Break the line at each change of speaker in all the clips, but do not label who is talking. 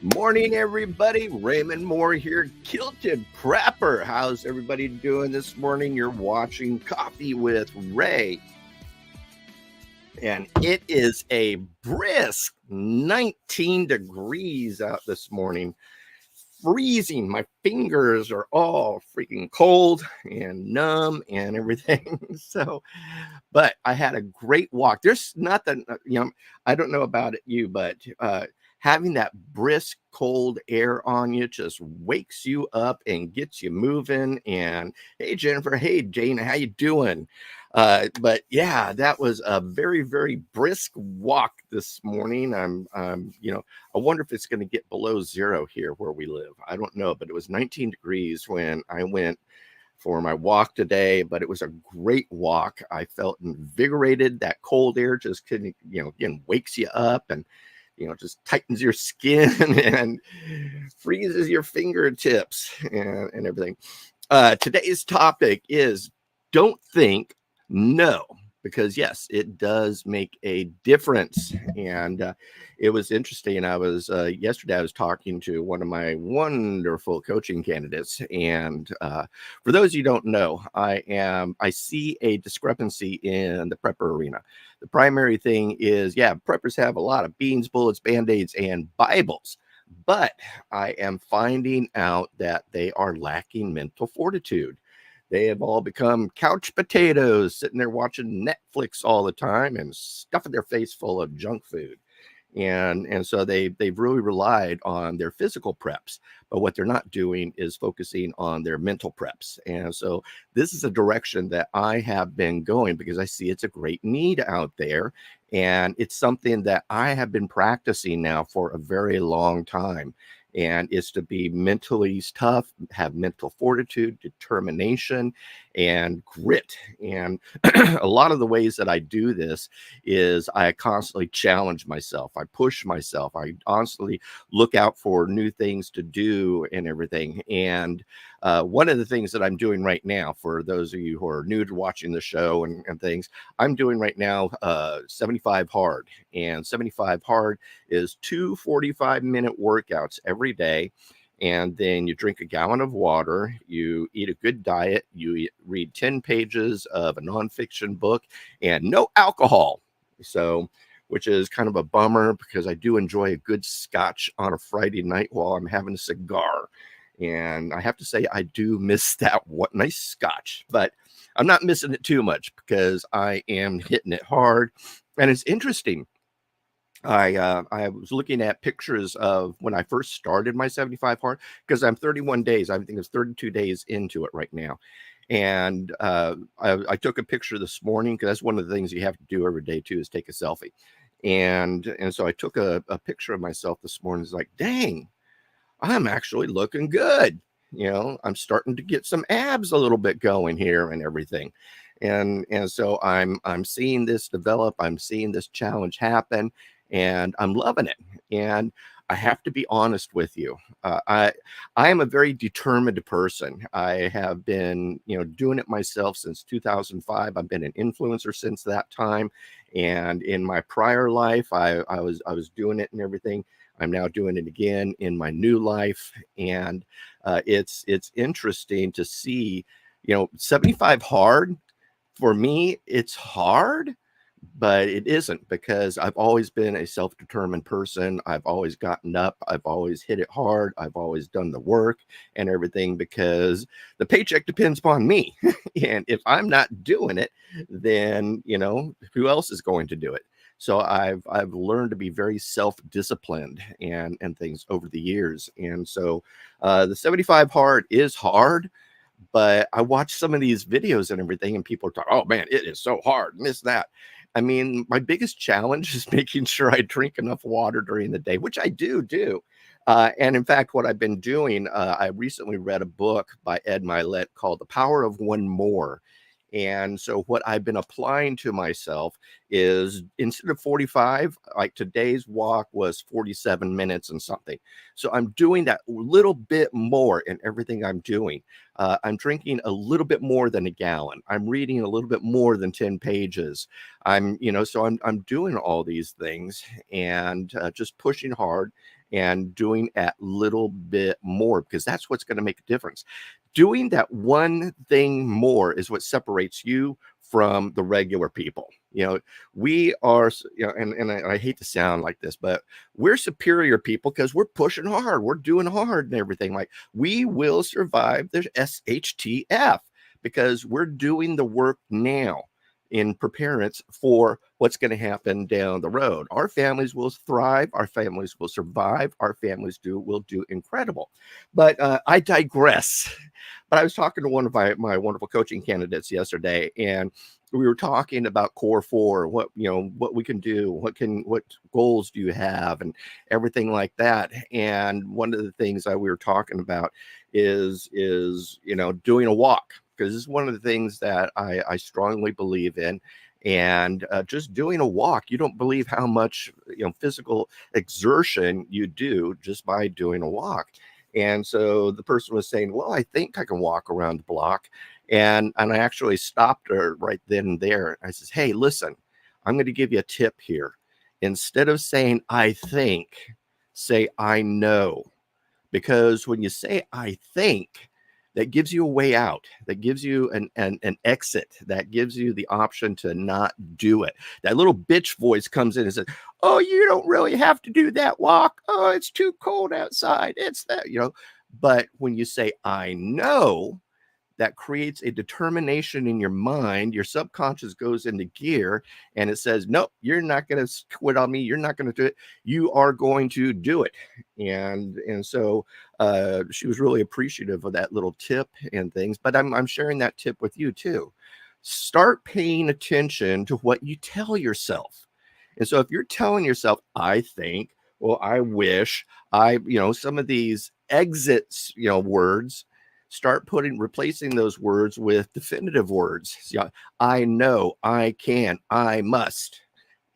Morning, everybody. Raymond Moore here, Kilted Prepper. How's everybody doing this morning? You're watching Coffee with Ray. And it is a brisk 19 degrees out this morning. Freezing. My fingers are all freaking cold and numb and everything. But I had a great walk. There's nothing, I don't know about you, but having that brisk cold air on you just wakes you up and gets you moving. And hey, Jennifer, hey, Jane, how you doing? But yeah, that was a very, very brisk walk this morning. I wonder if it's going to get below zero here where we live. I don't know, but it was 19 degrees when I went for my walk today, but it was a great walk. I felt invigorated. That cold air just couldn't, again, wakes you up and, just tightens your skin and freezes your fingertips and everything. Today's topic is don't think, no, because yes, it does make a difference. And it was interesting. I was yesterday, I was talking to one of my wonderful coaching candidates. And for those you don't know, I see a discrepancy in the prepper arena. The primary thing is, yeah, preppers have a lot of beans, bullets, band-aids, and Bibles. But I am finding out that they are lacking mental fortitude. They have all become couch potatoes, sitting there watching Netflix all the time and stuffing their face full of junk food. And so they've really relied on their physical preps, but what they're not doing is focusing on their mental preps. And so this is a direction that I have been going because I see it's a great need out there, and it's something that I have been practicing now for a very long time. And is to be mentally tough, have mental fortitude, determination, and grit. And a lot of the ways that I do this is I constantly challenge myself. I push myself. I constantly look out for new things to do and everything. And one of the things that I'm doing right now, for those of you who are new to watching the show and things, I'm doing right now 75 hard. And 75 hard is 2 45-minute workouts every day. And then you drink a gallon of water, you eat a good diet, read 10 pages of a nonfiction book, and no alcohol. So, which is kind of a bummer because I do enjoy a good scotch on a Friday night while I'm having a cigar. And I have to say, I do miss that what nice scotch, but I'm not missing it too much because I am hitting it hard. And it's interesting. I was looking at pictures of when I first started my 75 hard because I'm 31 days. I think it's 32 days into it right now. And I took a picture this morning because that's one of the things you have to do every day too is take a selfie. And so I took a picture of myself this morning. It's like, dang, I'm actually looking good. I'm starting to get some abs a little bit going here and everything. And so I'm seeing this develop. I'm seeing this challenge happen, and I'm loving it. And I have to be honest with you. I am a very determined person. I have been, doing it myself since 2005. I've been an influencer since that time. And in my prior life, I was doing it and everything. I'm now doing it again in my new life, and it's interesting to see, 75 hard for me. It's hard, but it isn't because I've always been a self-determined person. I've always gotten up. I've always hit it hard. I've always done the work and everything because the paycheck depends upon me. And if I'm not doing it, then, who else is going to do it? So I've learned to be very self-disciplined and things over the years. And so the 75 hard is hard, but I watch some of these videos and everything, and people are talking, oh man, it is so hard and this, that. I mean, my biggest challenge is making sure I drink enough water during the day, which I do. And in fact, what I've been doing, I recently read a book by Ed Milet called The Power of One More. And so what I've been applying to myself is instead of 45, like today's walk was 47 minutes and something. So I'm doing that little bit more in everything I'm doing. I'm drinking a little bit more than a gallon. I'm reading a little bit more than 10 pages. So I'm doing all these things and just pushing hard and doing a little bit more because that's what's going to make a difference. Doing that one thing more is what separates you from the regular people. We are, and I hate to sound like this, but we're superior people because we're pushing hard, we're doing hard and everything. Like we will survive the SHTF because we're doing the work now in preparedness for what's going to happen down the road. Our families will thrive, our families will survive, our families will do incredible. But I digress. But I was talking to one of my wonderful coaching candidates yesterday, and we were talking about core four, what we can do, what goals do you have, and everything like that. And one of the things that we were talking about is doing a walk, because this is one of the things that I strongly believe in. And just doing a walk, you don't believe how much physical exertion you do just by doing a walk. And so the person was saying, well, I think I can walk around the block. And I actually stopped her right then and there. I says, hey, listen, I'm going to give you a tip here. Instead of saying I think, say I know. Because when you say I think, that gives you a way out. That gives you an exit. That gives you the option to not do it. That little bitch voice comes in and says, oh, you don't really have to do that walk. Oh, it's too cold outside. It's that. But when you say I know, that creates a determination in your mind. Your subconscious goes into gear and it says, nope, you're not going to quit on me. You're not going to do it. You are going to do it. And so she was really appreciative of that little tip and things, but I'm sharing that tip with you too. Start paying attention to what you tell yourself. And so if you're telling yourself, I think, well, I wish, some of these exits, words, start replacing those words with definitive words. Yeah, I know, I can, I must.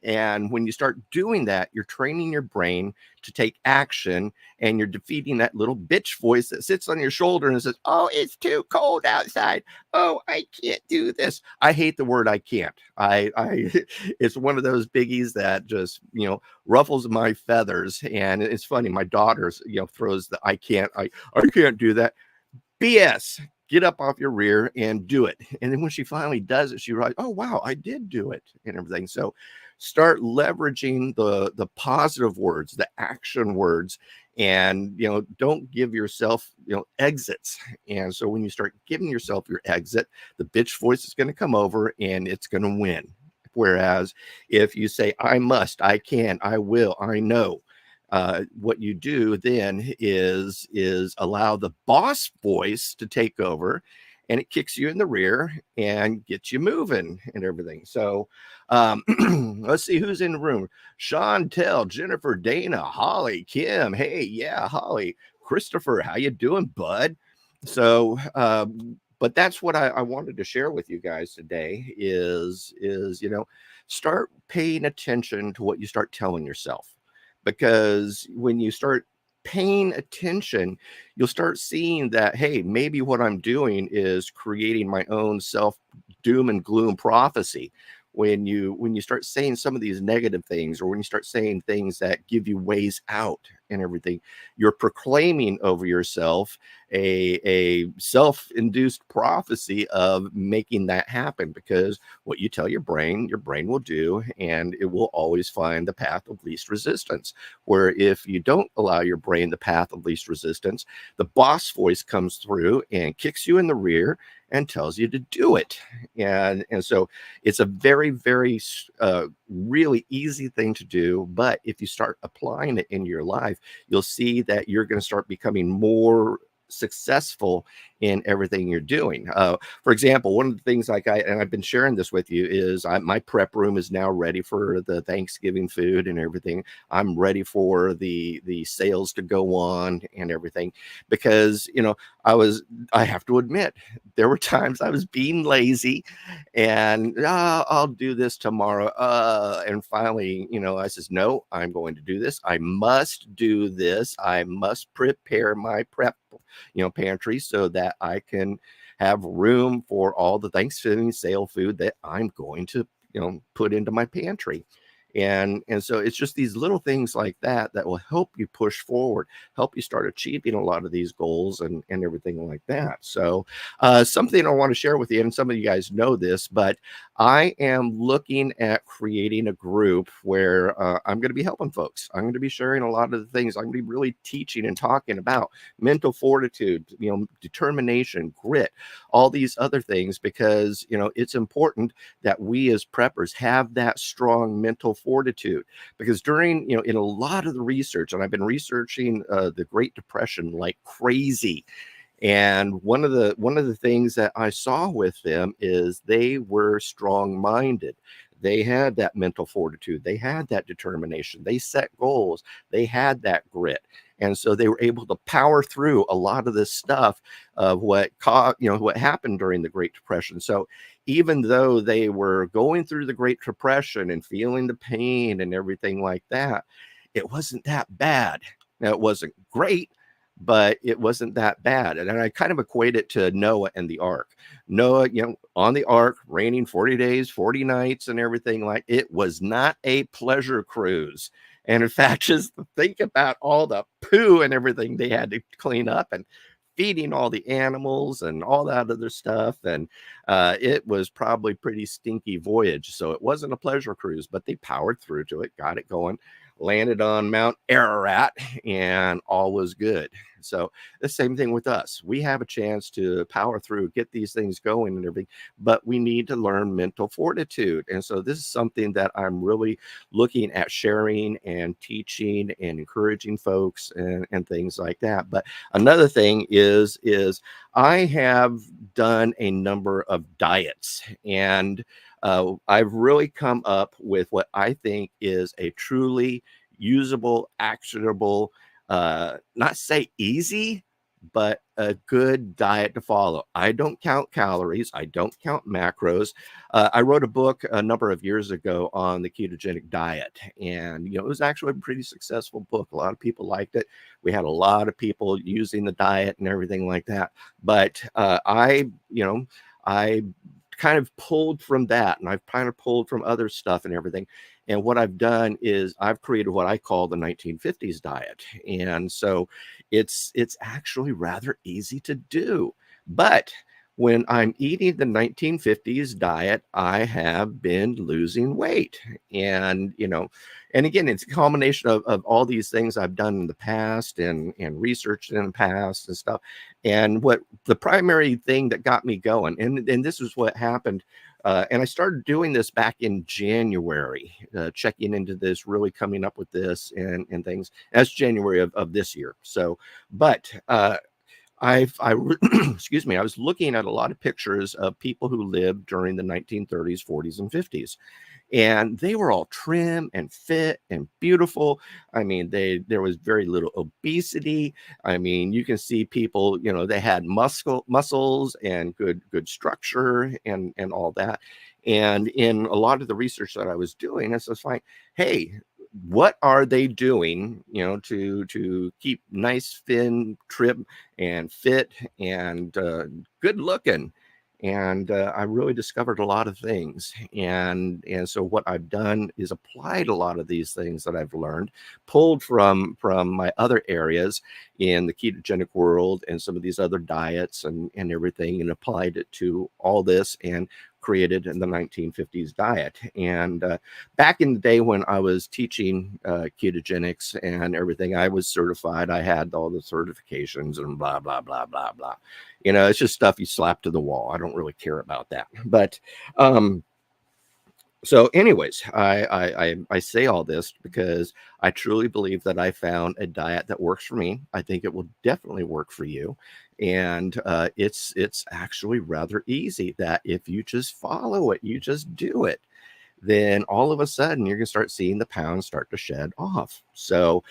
And when you start doing that, you're training your brain to take action, and you're defeating that little bitch voice that sits on your shoulder and says, oh, it's too cold outside. Oh, I can't do this. I hate the word I can't. I it's one of those biggies that just, ruffles my feathers. And it's funny, my daughter, throws the I can't do that. BS. Get up off your rear and do it. And then when she finally does it, she realizes, oh wow, I did do it and everything. So start leveraging the positive words, the action words, and don't give yourself exits. And so when you start giving yourself your exit, the bitch voice is going to come over and it's going to win. Whereas if you say, I must, I can, I will, I know, what you do then is allow the boss voice to take over, and it kicks you in the rear and gets you moving and everything. So let's see who's in the room. Chantel, Jennifer, Dana, Holly, Kim. Hey, yeah, Holly, Christopher, how you doing, bud? So but that's what I wanted to share with you guys today is start paying attention to what you start telling yourself. Because when you start paying attention, you'll start seeing that, hey, maybe what I'm doing is creating my own self doom and gloom prophecy. When you start saying some of these negative things, or when you start saying things that give you ways out and everything, you're proclaiming over yourself a self-induced prophecy of making that happen. Because what you tell your brain will do, and it will always find the path of least resistance. Where if you don't allow your brain the path of least resistance, the boss voice comes through and kicks you in the rear and tells you to do it. And so it's a very, very really easy thing to do. But if you start applying it in your life, you'll see that you're going to start becoming more successful in everything you're doing. For example, one of the things and I've been sharing this with you, is my prep room is now ready for the Thanksgiving food and everything. I'm ready for the sales to go on and everything, because I have to admit, there were times I was being lazy and I'll do this tomorrow. And finally, I says, no, I'm going to do this. I must do this. I must prepare my prep pantry so that I can have room for all the Thanksgiving sale food that I'm going to, put into my pantry. And so it's just these little things like that that will help you push forward, help you start achieving a lot of these goals and everything like that. So something I want to share with you, and some of you guys know this, but I am looking at creating a group where I'm going to be helping folks. I'm going to be sharing a lot of the things. I'm going to be really teaching and talking about mental fortitude, determination, grit, all these other things, because it's important that we as preppers have that strong mental fortitude. Because during, in a lot of the research, and I've been researching the Great Depression like crazy, and one of the things that I saw with them is they were strong-minded. They had that mental fortitude. They had that determination. They set goals. They had that grit. And so they were able to power through a lot of this stuff of what what happened during the Great Depression. So even though they were going through the Great Depression and feeling the pain and everything like that, it wasn't that bad. Now, it wasn't great, but it wasn't that bad. And I kind of equate it to Noah and the ark. Noah, on the ark, raining 40 days, 40 nights, and everything. Like, it was not a pleasure cruise. And in fact, just think about all the poo and everything they had to clean up, and feeding all the animals and all that other stuff. And it was probably pretty stinky voyage. So it wasn't a pleasure cruise, but they powered through to it, got it going, landed on Mount Ararat, and all was good. So the same thing with us. We have a chance to power through, get these things going and everything, but we need to learn mental fortitude. And so this is something that I'm really looking at sharing and teaching and encouraging folks and things like that. But another thing is I have done a number of diets, and I've really come up with what I think is a truly usable, actionable, not say easy, but a good diet to follow. I don't count calories. I don't count macros. I wrote a book a number of years ago on the ketogenic diet, and it was actually a pretty successful book. A lot of people liked it. We had a lot of people using the diet and everything like that. But I kind of pulled from that, and I've kind of pulled from other stuff and everything. And what I've done is I've created what I call the 1950s diet. And so it's actually rather easy to do. But when I'm eating the 1950s diet, I have been losing weight. And, and again, it's a combination of all these things I've done in the past and researched in the past and stuff. And what the primary thing that got me going, and this is what happened. And I started doing this back in January, checking into this, really coming up with this and things. That's January of this year. So, but excuse me, I was looking at a lot of pictures of people who lived during the 1930s, 40s, and 50s. And they were all trim and fit and beautiful. I mean, there was very little obesity. I mean, you can see people, they had muscles and good structure and all that. And in a lot of the research that I was doing, I was like, hey, what are they doing, to keep nice, thin, trim, and fit and good looking? And I really discovered a lot of things. And so what I've done is applied a lot of these things that I've learned, pulled from my other areas in the ketogenic world and some of these other diets and everything, and applied it to all this and created in the 1950s diet. And back in the day when I was teaching ketogenics and everything, I was certified. I had all the certifications and blah, blah, blah, blah, blah. It's just stuff you slap to the wall. I don't really care about that. But so anyways, I say all this because I truly believe that I found a diet that works for me. I think it will definitely work for you. And it's actually rather easy, that if you just follow it, you just do it, then all of a sudden you're going to start seeing the pounds start to shed off. So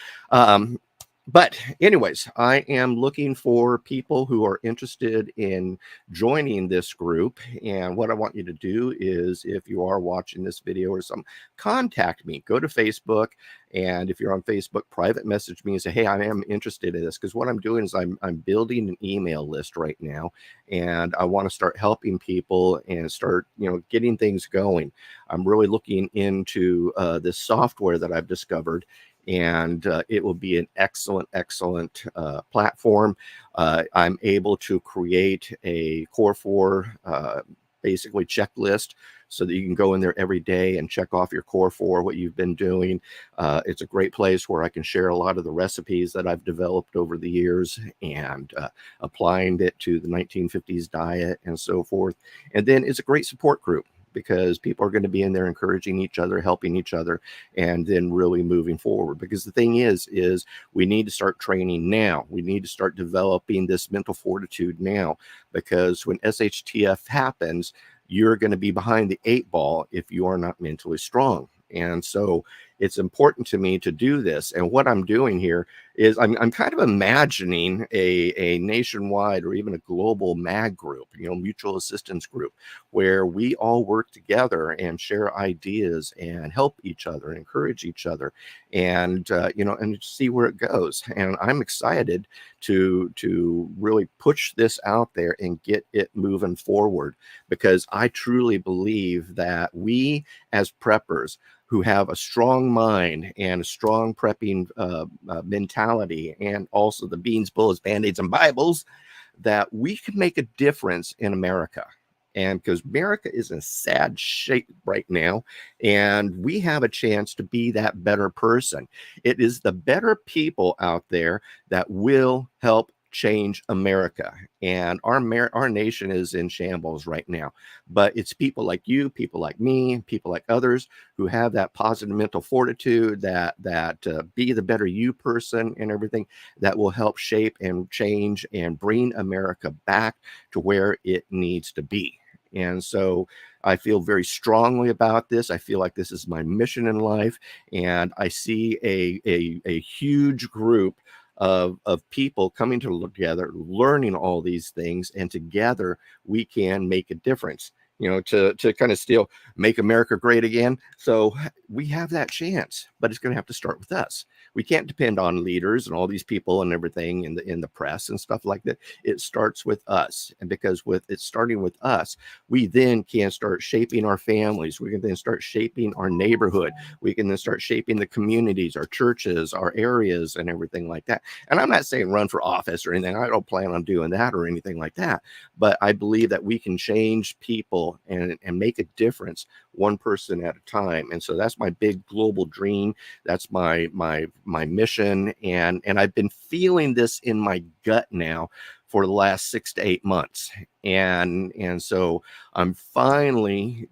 But anyways, I am looking for people who are interested in joining this group. And what I want you to do is, if you are watching this video or something, contact me. Go to Facebook, and if you're on Facebook, private message me and say, hey, I am interested in this. Because what I'm doing is I'm building an email list right now, and I want to start helping people and start, getting things going. I'm really looking into this software that I've discovered, and it will be an excellent platform. I'm able to create a Core 4 basically checklist, so that you can go in there every day and check off your Core 4, what you've been doing. It's a great place where I can share a lot of the recipes that I've developed over the years, and applying it to the 1950s diet and so forth. And then it's a great support group, because people are going to be in there encouraging each other, helping each other, and then really moving forward. Because the thing is we need to start training now. We need to start developing this mental fortitude now, because when SHTF happens, you're going to be behind the 8 ball if you are not mentally strong. And so it's important to me to do this. And what I'm doing here is I'm kind of imagining a nationwide or even a global MAG group, mutual assistance group, where we all work together and share ideas and help each other, encourage each other, and and see where it goes. And I'm excited to really push this out there and get it moving forward, because I truly believe that we as preppers who have a strong mind and a strong prepping mentality, and also the beans, bullets, band-aids, and Bibles, that we can make a difference in America. And because America is in sad shape right now, and we have a chance to be that better person. It is the better people out there that will help change America. And our nation is in shambles right now. But it's people like you, people like me, people like others who have that positive mental fortitude, that be the better you person and everything, that will help shape and change and bring America back to where it needs to be. And so I feel very strongly about this. I feel like this is my mission in life. And I see a huge group of people coming together, learning all these things, and together we can make a difference, to kind of still make America great again. So we have that chance, but it's going to have to start with us. We can't depend on leaders and all these people and everything in the press and stuff like that. It starts with us. And because with it starting with us, we then can start shaping our families. We can then start shaping our neighborhood. We can then start shaping the communities, our churches, our areas, and everything like that. And I'm not saying run for office or anything. I don't plan on doing that or anything like that. But I believe that we can change people and make a difference one person at a time. And so that's my big global dream. That's my mission. And I've been feeling this in my gut now for the last 6 to 8 months. And so I'm finally,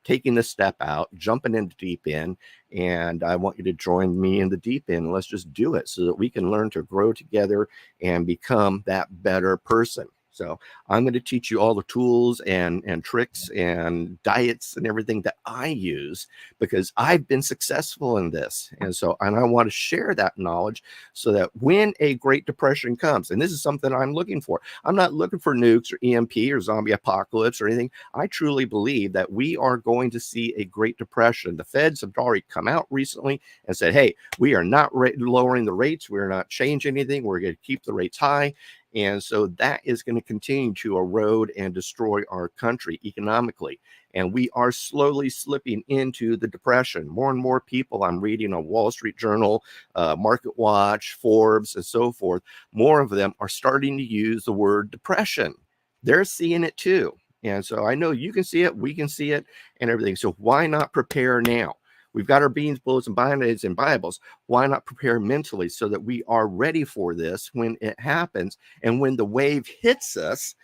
taking the step out, jumping into deep end, and I want you to join me in the deep end. Let's just do it so that we can learn to grow together and become that better person. So I'm going to teach you all the tools and tricks and diets and everything that I use, because I've been successful in this. And I want to share that knowledge so that when a Great Depression comes, and this is something I'm looking for, I'm not looking for nukes or EMP or zombie apocalypse or anything. I truly believe that we are going to see a Great Depression. The feds have already come out recently and said, hey, we are not lowering the rates. We're not changing anything. We're going to keep the rates high. And so that is going to continue to erode and destroy our country economically. And we are slowly slipping into the depression. More and more people I'm reading on Wall Street Journal, Market Watch, Forbes, and so forth, more of them are starting to use the word depression. They're seeing it too. And so I know you can see it, we can see it, and everything. So why not prepare now? We've got our beans, bullets, and band-aids and Bibles. Why not prepare mentally so that we are ready for this when it happens? And when the wave hits us,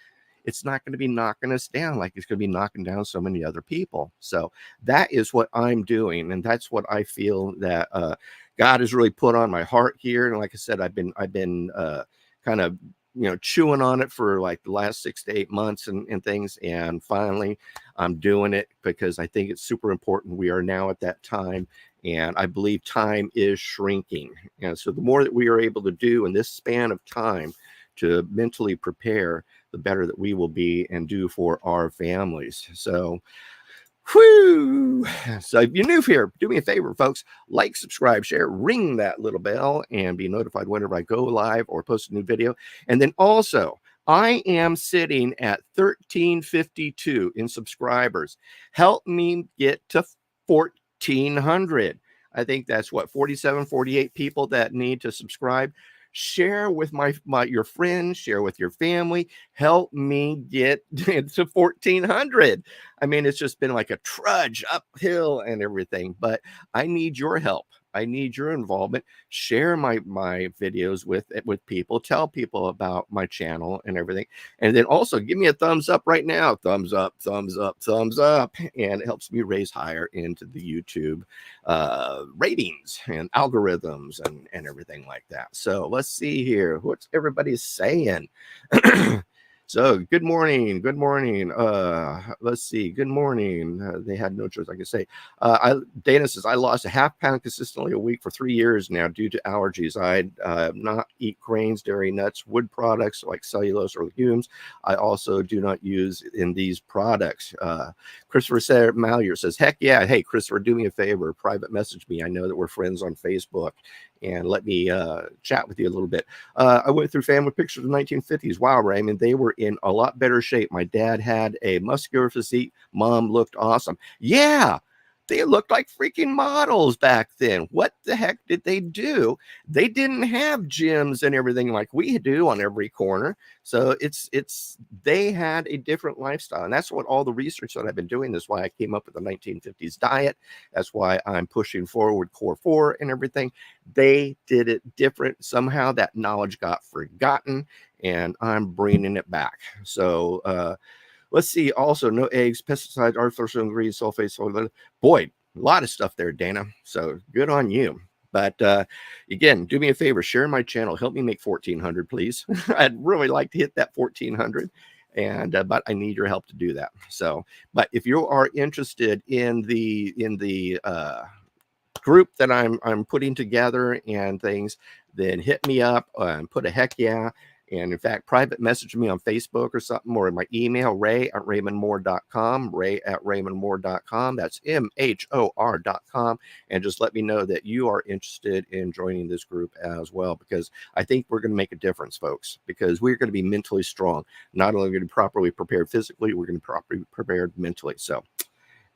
it's not going to be knocking us down like it's going to be knocking down so many other people. So that is what I'm doing. And that's what I feel that God has really put on my heart here. And like I said, I've been kind of chewing on it for like the last 6 to 8 months and things. And finally, I'm doing it because I think it's super important. We are now at that time. And I believe time is shrinking. And so the more that we are able to do in this span of time to mentally prepare, the better that we will be and do for our families. So, whew. So if you're new here, do me a favor, folks. Like, subscribe, share, ring that little bell, and be notified whenever I go live or post a new video. And then also, I am sitting at 1352 in subscribers. Help me get to 1400. I think that's what, 47, 48 people that need to subscribe. Share with your friends, share with your family. Help me get to 1400. I mean, it's just been like a trudge uphill and everything, but I need your help. I need your involvement. Share my videos with people. Tell people about my channel and everything. And then also give me a thumbs up right now. Thumbs up, thumbs up, thumbs up. And it helps me raise higher into the YouTube ratings and algorithms and everything like that. So let's see here. What's everybody saying? So good morning. Good morning. Let's see. Good morning. They had no choice, I can say. Dana says, I lost a half pound consistently a week for 3 years now due to allergies. I not eat grains, dairy, nuts, wood products like cellulose or legumes. I also do not use in these products. Christopher Mallier says, heck yeah. Hey, Christopher, do me a favor. Private message me. I know that we're friends on Facebook. And let me chat with you a little bit. I went through family pictures of the 1950s. Wow, Raymond, they were in a lot better shape. My dad had a muscular physique. Mom looked awesome. Yeah, they looked like freaking models back then. What the heck did they do? They didn't have gyms and everything like we do on every corner. So they had a different lifestyle. And that's what all the research that I've been doing. That's why I came up with the 1950s diet. That's why I'm pushing forward Core 4 and everything. They did it different. Somehow that knowledge got forgotten, and I'm bringing it back. So let's see. Also, no eggs, pesticides, artificial ingredients, sulfates. Boy, a lot of stuff there, Dana. So good on you. But again, do me a favor, share my channel. Help me make 1400, please. I'd really like to hit that 1400. And but I need your help to do that. So, but if you are interested in the group that I'm putting together and things, then hit me up and put a heck yeah. And in fact, private message me on Facebook or something, or in my email, ray@raymondmoore.com, ray@raymondmoore.com. That's MHOR.com. And just let me know that you are interested in joining this group as well, because I think we're going to make a difference, folks, because we're going to be mentally strong. Not only going to be properly prepared physically, we're going to be properly prepared mentally. So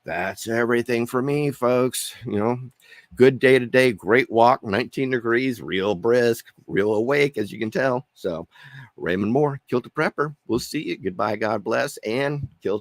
that's everything for me, folks. You know, good day today, great walk, 19 degrees, real brisk, real awake, as you can tell. So, Raymond Moore, Kilter Prepper. We'll see you. Goodbye, God bless, and Kilter.